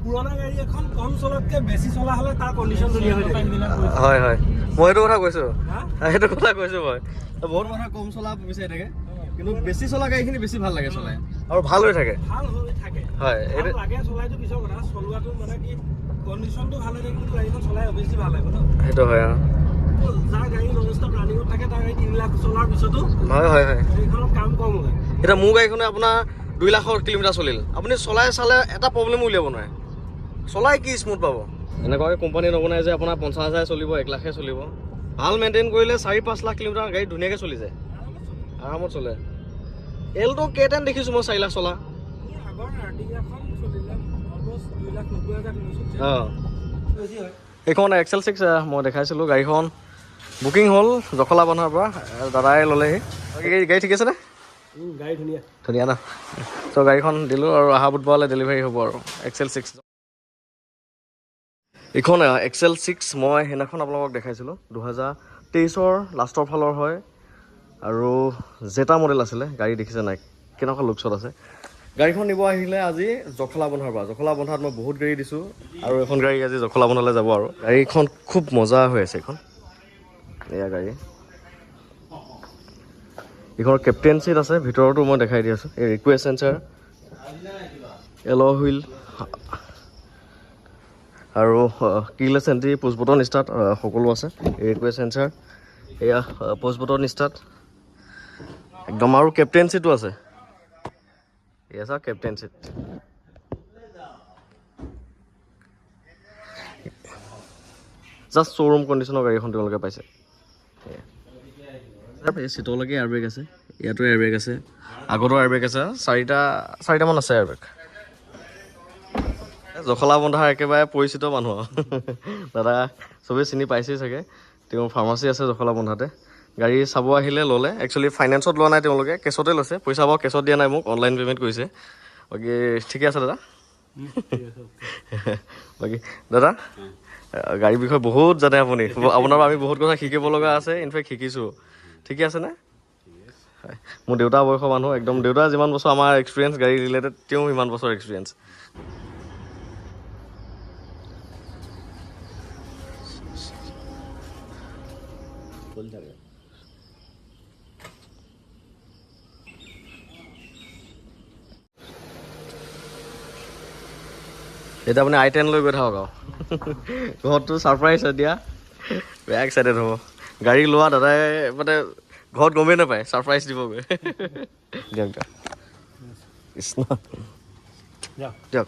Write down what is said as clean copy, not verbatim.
পুৰণা গাড়ী এখন কম চলাতকে বেছি চলা হলে তাৰ কণ্ডিশ্যন ধুনীয়া হৈ থাকে। হয় হয় মই সেইটো কথা কৈছোঁ সেইটো কথা কৈছোঁ মই বহুত মানুহে কম চলা বিচাৰি থাকে কিন্তু বেছি চলা গাড়ীখিনি বেছি ভাল লাগে চলাই আৰু ভাল হৈ থাকে ভাল হৈ থাকে হয় এইটো লাগে চলাইটো পিছৰ কথা চলোৱাটো মানে কি কণ্ডিশ্যনটো ভাল হৈ থাকে কিন্তু গাড়ীখন চলাই অভিয়াছলি ভাল লাগিব ন সেইটো হয় যাৰ গাড়ী ননষ্টপ ৰানিঙত থাকে তাৰ গাড়ী 3 লাখ চলাৰ পিছতো হয় হয় হয় গাড়ীখনত কাম কম হয় এতিয়া মোৰ গাড়ীখনে আপোনাৰ 2 লাখৰ কিলোমিটাৰ চলিল আপুনি চলাই চালে এটা প্ৰব্লেম উলিয়াব নোৱাৰে চলাই কি স্মুথ পাব এনেকুৱাকৈ কোম্পানী নবনাই যে আপোনাৰ 50,000 চলিব 1 লাখে চলিব ভাল মেইনটেইন কৰিলে 4-5 লাখ কিলোমিটাৰ গাড়ী ধুনীয়াকৈ চলি যায় আৰামত চলে এলটো কেটেন দেখিছোঁ মই 4 লাখ চলা অঁ এইখন XL6 মই দেখাইছিলোঁ গাড়ীখন বুকিং হ'ল জখলা বন্ধাৰ পৰা দাদাই ল'লেহি গাড়ী ঠিক আছেনে গাড়ী ধুনীয়া ধুনীয়া ন ত' গাড়ীখন দিলোঁ আৰু অহা বুধবাৰলৈ ডেলিভাৰী হ'ব আৰু XL6 এইখন XL6 মই সেইদিনাখন আপোনালোকক দেখাইছিলোঁ 2023 লাষ্টৰ ফালৰ হয় আৰু জেটা মডেল আছিলে গাড়ী দেখিছে নাই কেনেকুৱা লুকছত আছে গাড়ীখন নিব আহিলে আজি জখলা বন্ধাৰ পৰা জখলা বন্ধাত মই বহুত গাড়ী দিছোঁ আৰু এখন গাড়ী আজি জখলা বন্ধালৈ যাব আৰু গাড়ীখন খুব মজা হৈ আছে এইখন এয়া গাড়ী এইখনৰ কেপ্টেইন চিট আছে ভিতৰতো মই দেখাই দি আছোঁ এই ৰিকুৱেষ্ট চেঞ্চাৰ এল' হুইল আৰু কিলেছ এণ্ট্ৰি পুছ বটন ষ্টাৰ্ট সকলো আছে ৰিকুৱেষ্ট চেঞ্চাৰ এয়া পুছ বটন ষ্টাৰ্ট একদম আৰু কেপ্টেইন চিটো আছে এয়া চাওক কেপ্টেইন চিট জাষ্ট শ্ব'ৰুম কণ্ডিশ্যনৰ গাড়ীখন তেওঁলোকে পাইছে এই চিটলৈকে এয়াৰবেগ আছে ইয়াতো এয়াৰবেগ আছে আগতো এয়াৰবেগ আছে চাৰিটামান আছে এয়াৰবেগ জখলা বন্ধাৰ একেবাৰে পৰিচিত মানুহ দাদা চবেই চিনি পাইছেই চাগে তেওঁ ফাৰ্মাচী আছে জখলা বন্ধাতে গাড়ী চাব আহিলে ল'লে একচুৱেলি ফাইনেন্সত লোৱা নাই তেওঁলোকে কেছতে লৈছে পইচা বাৰু কেছত দিয়া নাই মোক অনলাইন পে'মেণ্ট কৰিছে বাকী ঠিকে আছে দাদা বাকী দাদা গাড়ীৰ বিষয়ে বহুত জানে আপুনি আপোনাৰ আমি বহুত কথা শিকিব লগা আছে ইনফেক্ট শিকিছোঁ ঠিকে আছেনে হয় মোৰ দেউতা বয়সৰ মানুহ একদম দেউতা যিমান বছৰ আমাৰ এক্সপিৰিয়েঞ্চ গাড়ী ৰিলেটেড তেওঁ সিমান বছৰ এক্সপিৰিয়েঞ্চ এতিয়া আপুনি I10 লৈ গৈ থাকক আৰু ঘৰতটো ছাৰপ্ৰাইজ দিয়া বেয়া এক্সাইটেড হ'ব গাড়ী লোৱা দাদাই মানে ঘৰত গমেই নাপায় ছাৰপ্ৰাইজ দিবগৈ দিয়ক দিয়ক কৃষ্ণ দিয়ক